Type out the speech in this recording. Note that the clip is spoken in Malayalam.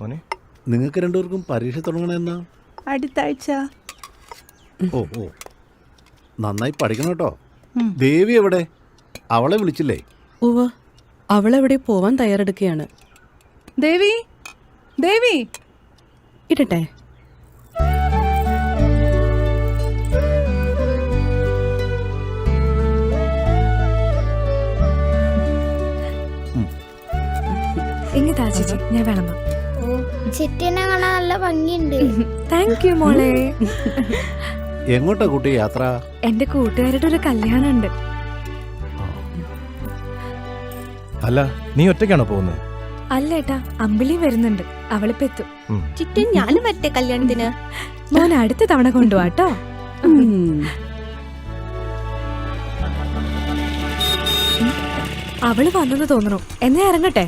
മോനെ നിങ്ങൾക്ക് രണ്ടുപേർക്കും പരീക്ഷ തുടങ്ങണമെന്നാ? അടുത്ത ആഴ്ച. ഓ ഓ നന്നായി പഠിക്കണം കേട്ടോ. ദേവി എവിടെ? അവളെ വിളിച്ചില്ലേ? ഉവ്വ്, അവളെവിടെ പോവാൻ തയ്യാറെടുക്കുകയാണ്. ദേവി, ദേവി, ഇടട്ടെ. ഇങ്ങതാ ചേച്ചി, ഞാൻ വിളമ്പാം. ചിറ്റിനെ കാണാൻ നല്ല ഭംഗിയുണ്ട്. താങ്ക് യു മോളെ. എങ്ങോട്ടാ കുട്ടി യാത്ര? എന്റെ കൂട്ടുകാരുടെ ഒരു കല്യാണം ഉണ്ട്. അല്ല, നീ ഒറ്റയ്ക്കാണോ പോകുന്നത്? അല്ലേട്ടാ, അമ്പിളി വരുന്നുണ്ട്. അവളിപ്പോ എത്തും. ചിറ്റി ഞാനും പറ്റേ കല്യാണത്തിന്. മോൻ അടുത്ത തവണ കൊണ്ടുപോവാട്ടോ. അവള് വന്നെന്ന് തോന്നണു. എന്നാ ഇറങ്ങട്ടെ?